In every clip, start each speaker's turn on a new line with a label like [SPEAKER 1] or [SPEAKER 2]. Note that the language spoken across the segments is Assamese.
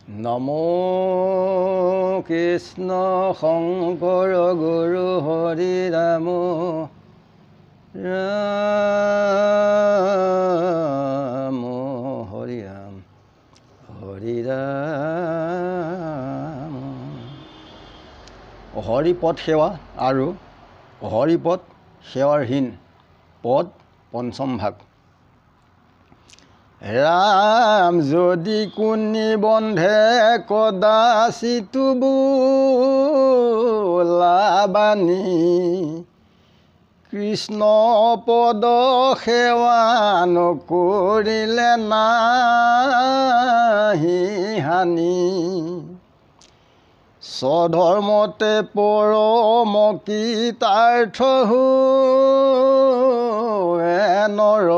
[SPEAKER 1] নমো কৃষ্ণ শংকৰ গুৰু হৰি ৰাম ৰাম হৰি ৰাম হৰি ৰাম। হৰিপদ সেৱা আৰু হৰিপদ সেৱাৰহীন পদ পঞ্চম ভাগ। ৰাম যদি কুনি বন্ধে কদাচিতো বোলাবাণী, কৃষ্ণ পদ সেৱা নকৰিলে নাহি হানি। স্বধৰ্মতে পৰম কৃতাৰ্থ নৰ,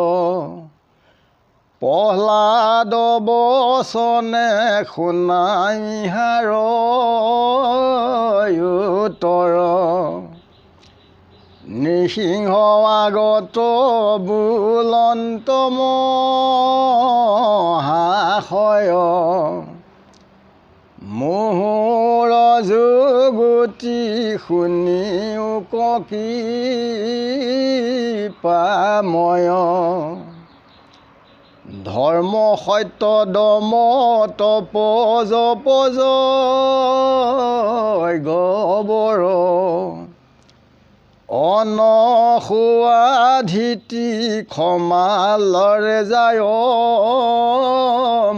[SPEAKER 1] প্ৰহ্লাদ বচনে শুনাইহাৰ উত্তৰ। নৃসিংহ আগত বুলন্ত মহাশয়, মোহৰ যুগতি শুনিও কৃপাময়। ধৰ্ম সত্য দম তপ জপ গবৰ, অনসুৱাধিতি ক্ষমালৰে যায়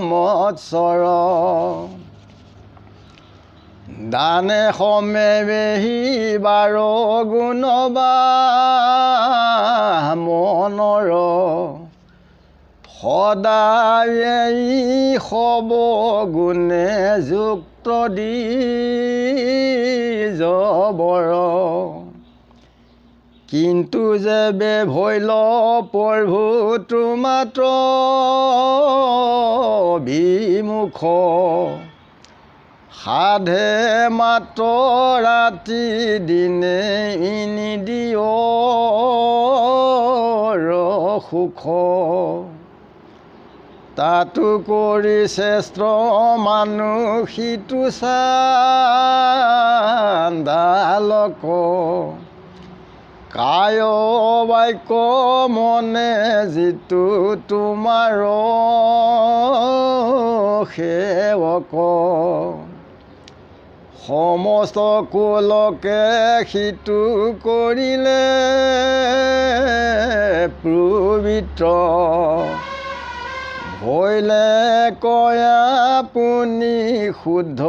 [SPEAKER 1] মৎসৰ। দানে সমে বেহি বাৰ গুণবা মনৰ, সদায় সব গুণে যুক্ত জবৰ। কিন্তু যে বেভৈল প্ৰভু মাত্ৰ বিমুখ, সাধে মাত্ৰ ৰাতি দিনে নিদিয় সুখ। তাতো কৰি শ্ৰেষ্ঠ মানুহ সিটো চাণ্ডালক, কায় বাক্য মনে যিটো তোমাৰ সেৱক। সমস্ত কুলকে সিটো কৰিলে পবিত্ৰ, ভৈলে কয় আপুনি শুদ্ধ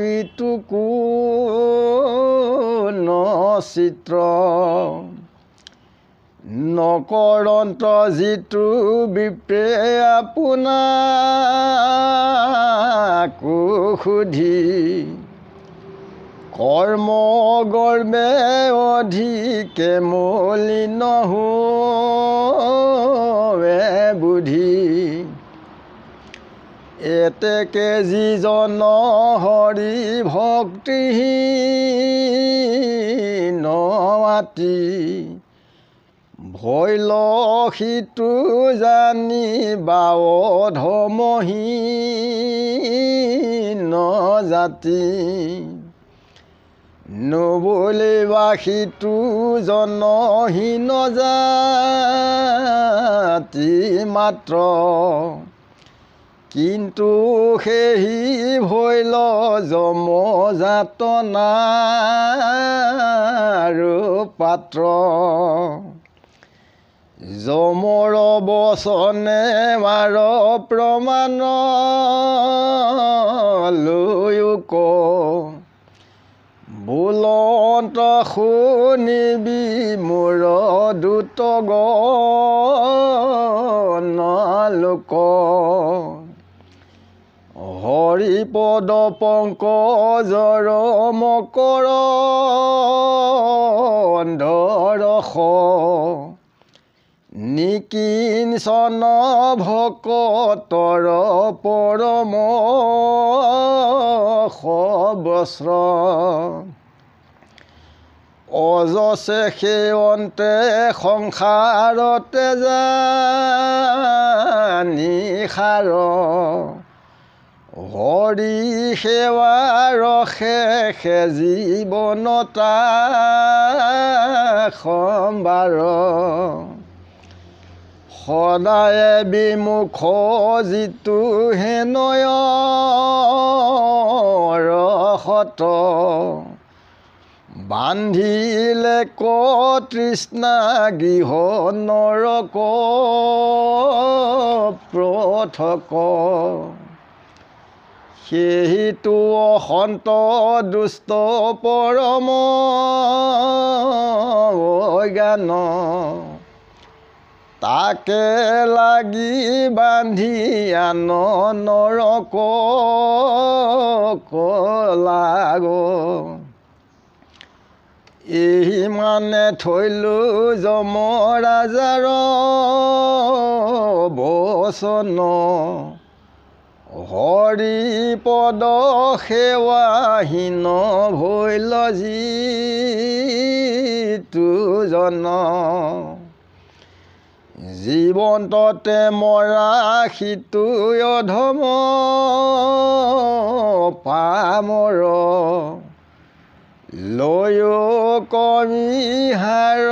[SPEAKER 1] ইটো কোন চিত্ৰ। নকৰন্ত যিটো বিপ্ৰে আপোনাকো সুধি, কৰ্ম গৰ্বে অধিকে মলিন হোৱে বুদ্ধি। এতেকে যিজন হৰি ভক্তিহীন মাতি, ভৈল সিটো জানি বাৱ ধৰ্মহীন জাতি। নবলিবা সিটো জনহীন জাতি মাত্ৰ, কিন্তু সেহি ভৈল যম যাতনাৰ পাত্ৰ। যমৰ বচনে মাৰ প্ৰমাণ লৈক, বুলন্ত শুনিবি মোৰ দূত গণ লোক। হৰিপদ পংকজৰ মকৰন্ধৰস, নিকিঞ্চন ভকতৰ পৰম বস্ত্ৰ। অজসে সেৱন্তে সংসাৰতে জানি সাৰ, হৰি সেৱাৰ শেষে জীৱনতা সম্বাৰ সদায়ে বিমুখ যিটো হেনয় ৰসত বান্ধিলে ক তৃষ্ণা গৃহ নৰক পৃথক সেইটো অসন্ত দুষ্ট পৰম জ্ঞান তাকে লাগি বান্ধি আন নৰক লাগ এই মানে থৈলো যমৰাজাৰ বচন হৰি পদ সেৱাহীন ভৈল যিটো জন জীৱন্ততে মৰা সিটো অধম পামৰ লয়ো কমিহাৰ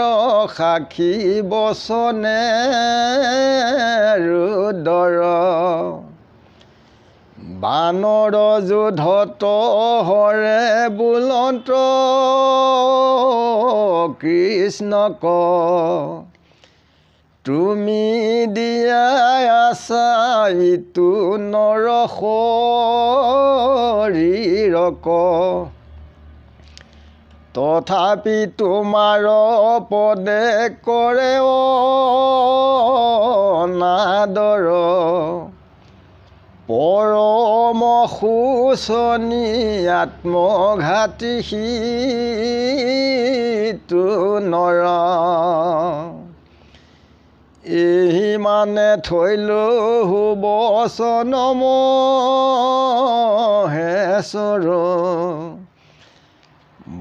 [SPEAKER 1] সাক্ষী বচনে ৰুদৰ বানৰ যুধত হৰে বুলন্ত কৃষ্ণক তুমি দিয়া আছা ইটো নৰ শৰীৰক তথাপি তোমাৰ পদে কৰে অনাদৰ পৰম শোচনী আত্মঘাতী সিটো নৰ এই মানে থৈলো বচন মহেশ্বৰ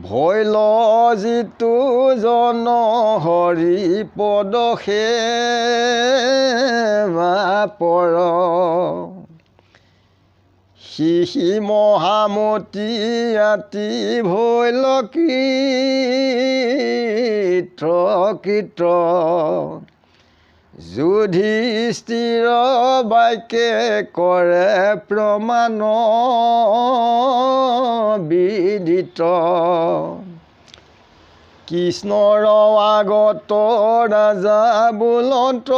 [SPEAKER 1] ভৈল যিটো জন হৰি পদ সেৱা পৰ সিহি মহামতী আতি ভৈল কৃত যুধিষ্ঠিৰ বাক্যে কৰে প্ৰমাণ বিদিত কৃষ্ণৰ আগত ৰাজা বুলন্ত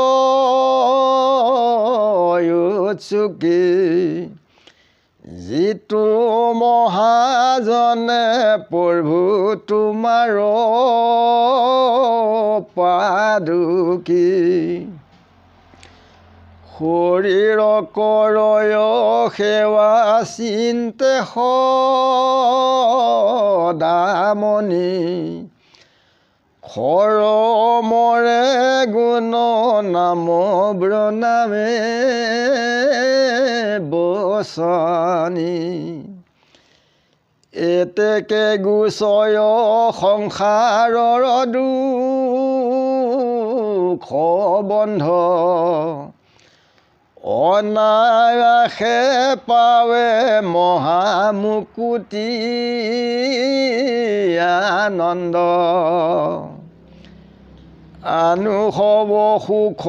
[SPEAKER 1] উৎসুকী যিটো মহাজনে প্ৰভু তোমাৰ পাদুকী শৰীৰ কৰয় সেৱা চিন্তে সদামণি খৰ মৰে গুণ নাম ব্ৰণামে বচনি এতেকে গুচয় সংসাৰৰ দুখ বন্ধ অনায়াসে পাৱে মহামুকুতি আনন্দ আনুসৱ সুখ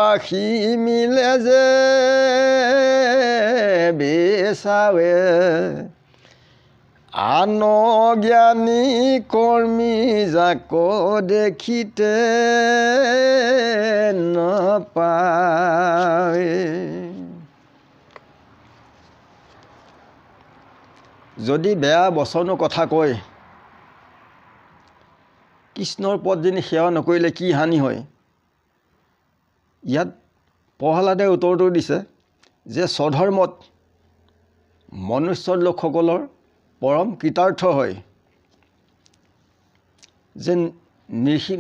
[SPEAKER 1] আশী মিলে যে বিচাৱে আন জ্ঞানী কৰ্মী যাক দেখিতে নাপাৱে। যদি বেয়া বচনো কথা কয় কৃষ্ণৰ পদ যেনি সেৱা নকৰিলে কি হানি হয়, ইয়াত প্ৰহ্লাদে উত্তৰটো দিছে যে স্বধৰ্মত মনুষ্য লোকসকলৰ পৰম কৃতাৰ্থ হয়। যে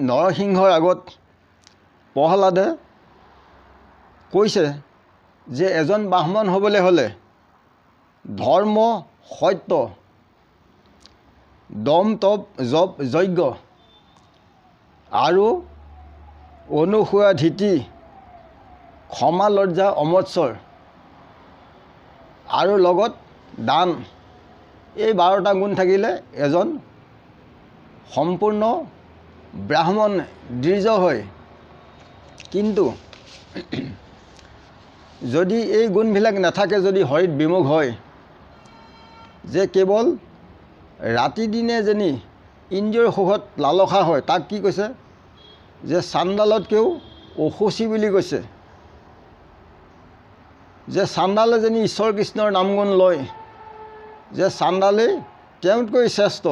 [SPEAKER 1] নৰসিংহৰ আগত প্ৰহ্লাদে কৈছে যে এজন ব্ৰাহ্মণ হ'বলৈ হ'লে ধৰ্ম সত্য দম তপ জপ যজ্ঞ আৰু অনুসূয়া ধীতি ক্ষমা লজ্জা অমৎসৰ আৰু লগত দান, এই 12টা গুণ থাকিলে এজন সম্পূৰ্ণ ব্ৰাহ্মণ দৃঢ় হয়। কিন্তু যদি এই গুণবিলাক নাথাকে, যদি হৰিত বিমুখ হয়, যে কেৱল ৰাতি দিনে যেনি ইন্দ্ৰিয়ৰ সুখত লালসা হয়, তাক কি কৈছে যে চাণ্ডালতকৈও অসুচি বুলি কৈছে। যে চাণ্ডালে যেনি ঈশ্বৰ কৃষ্ণৰ নাম গুণ লয়, যে চাণ্ডালেই তেওঁতকৈ শ্ৰেষ্ঠ।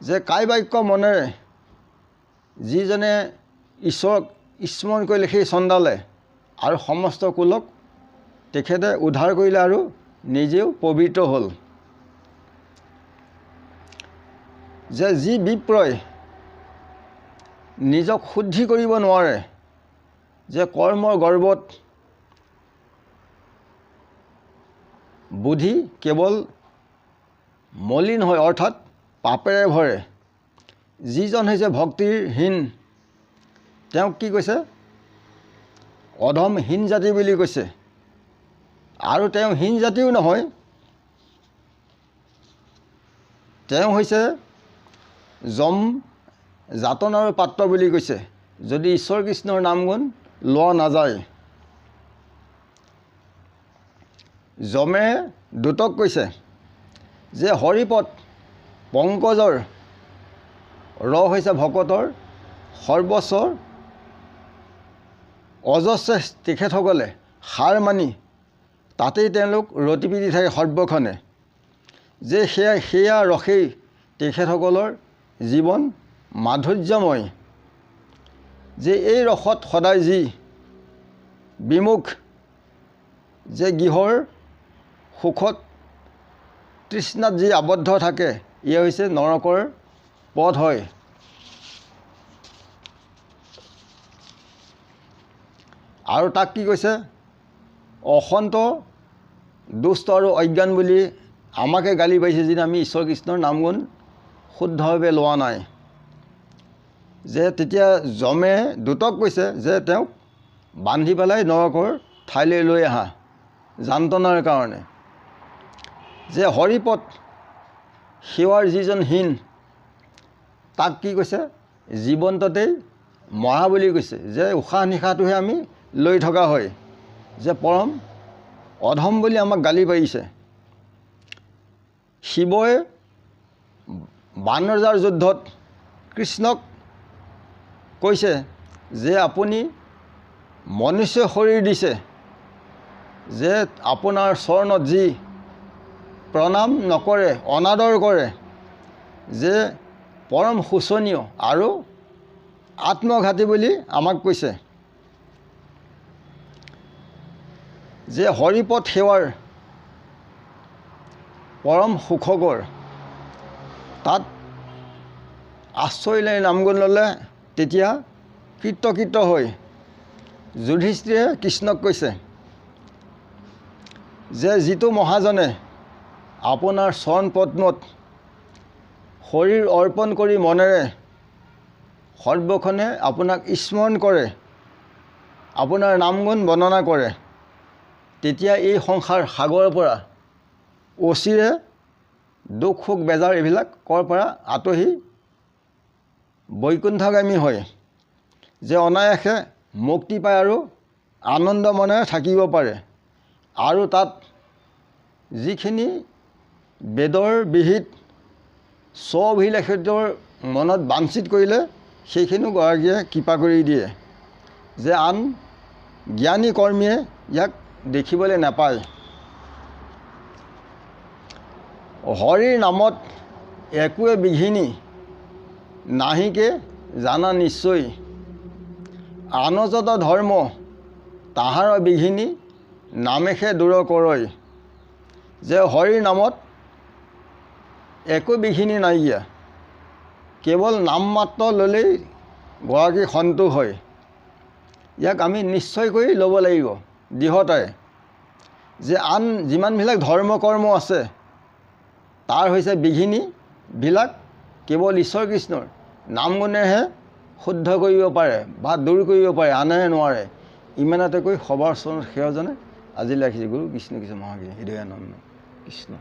[SPEAKER 1] যে কায় বাক্য মনেৰে যিজনে ঈশ্বৰক স্মৰণ কৰিলে সেই চণ্ডালে আৰু সমস্ত কুলক তেখেতে উদ্ধাৰ কৰিলে আৰু নিজেও পবিত্ৰ হ'ল। যে যি বিপ্ৰই নিজক শুদ্ধি কৰিব নোৱাৰে, যে কৰ্মৰ গৰ্বত বুদ্ধি কেৱল মলিন হয়, অৰ্থাৎ পাপেৰে ভৰে, যিজন হৈছে ভক্তিৰহীন, তেওঁক কি কৈছে অধম হীন জাতি বুলি কৈছে। আৰু তেওঁ হীন জাতিও নহয়, তেওঁ হৈছে যম যাতনাৰ পাত্ৰ বুলি কৈছে, যদি ঈশ্বৰ কৃষ্ণৰ নাম গুণ লোৱা নাযায়। যমে দূতক কৈছে যে হৰিপদ পংকজৰ হৈছে ভকতৰ সৰ্বস্বৰ অজস্ৰ, তেখেতসকলে সাৰ মানি তাতেই তেওঁলোক ৰতি পিটি থাকে সৰ্বক্ষণে। যে সেয়া ৰসেই তেখেতসকলৰ জীৱন মাধুৰ্যময়। যে এই ৰসত সদায় যি বিমুখ, যে গৃহৰ সুখত তৃষ্ণাত যি আবদ্ধ থাকে, ইয়ে হৈছে নৰকৰ পথ হয়। আৰু তাক কি কৈছে অসন্ত, দুষ্ট আৰু অজ্ঞান বুলি আমাকে গালি পাৰিছে, যদি আমি ঈশ্বৰ কৃষ্ণৰ নাম গুণ শুদ্ধভাৱে লোৱা নাই। যে তেতিয়া যমে দূতক কৈছে যে তেওঁক বান্ধি পেলাই নৰকৰ ঠাইলৈ লৈ আহা যান্তনাৰ কাৰণে। যে হৰিপদ সেৱাৰ যিজন হীন, তাক কি কৈছে জীৱন্ততেই মৰা বুলি কৈছে। যে উশাহ নিশাহটোহে আমি লৈ থকা হয়, যে পৰম অধম বুলি আমাক গালি পাৰিছে। শিৱই বানৰজাৰ যুদ্ধত কৃষ্ণক কৈছে যে আপুনি মনুষ্য শৰীৰ দিছে, যে আপোনাৰ চৰণত যি প্ৰণাম নকৰে, অনাদৰ কৰে, যে পৰম শোচনীয় আৰু আত্মঘাতী বুলি আমাক কৈছে। যে হৰিপদ সেৱাৰ পৰম সুখকৰ, তাত আশ্ৰয় লৈ নামগুণ ল'লে তেতিয়া কৃতকৃত হৈ যুধিষ্ঠিৰে কৃষ্ণক কৈছে যে যিটো মহাজনে আপোনাৰ চৰণ পদ্মত শৰীৰ অৰ্পণ কৰি মনেৰে সৰ্বক্ষণে আপোনাক স্মৰণ কৰে, আপোনাৰ নামগুণ বৰ্ণনা কৰে, তেতিয়া এই সংসাৰ সাগৰৰ পৰা অচিৰে দুখ সুখ বেজাৰ এইবিলাকৰ পৰা আঁতৰি বৈকুণ্ঠগামী হয়। যে অনায়াসে মুক্তি পায় আৰু আনন্দ মনেৰে থাকিব পাৰে। আৰু তাত যিখিনি বেদৰ বিহিত স্বঅভিলাষিতৰ মনত বাঞ্ছিত কৰিলে সেইখিনিও গৰাকীয়ে কৃপা কৰি দিয়ে। যে আন জ্ঞানী কৰ্মীয়ে ইয়াক দেখিবলৈ নাপায়। হৰিৰ নামত একোৱে বিঘিনি নাহিকে জানা নিশ্চয়, আনযত ধৰ্ম তাহাৰ বিঘিনি নামেশে দূৰ কৰয়। যে হৰিৰ নামত একো বিঘিনি নাইকিয়া, কেৱল নাম মাত্ৰ ল'লেই গৰাকী সন্তোষ হয়। ইয়াক আমি নিশ্চয়কৈ ল'ব লাগিব দৃঢ়তাৰে। যে আন যিমানবিলাক ধৰ্ম কৰ্ম আছে তাৰ হৈছে বিঘিনিবিলাক কেৱল ঈশ্বৰ কৃষ্ণৰ নাম গুণেহে শুদ্ধ কৰিব পাৰে বা দূৰ কৰিব পাৰে, আনেহে নোৱাৰে। ইমানতে কৈ সবাৰ চৰণত সেৱাজনে আজিলৈ ৰাখিছোঁ। গুৰু কৃষ্ণ কৃষ্ণ মহাকৃষ্ণ হৃদয়ানন্দ কৃষ্ণ।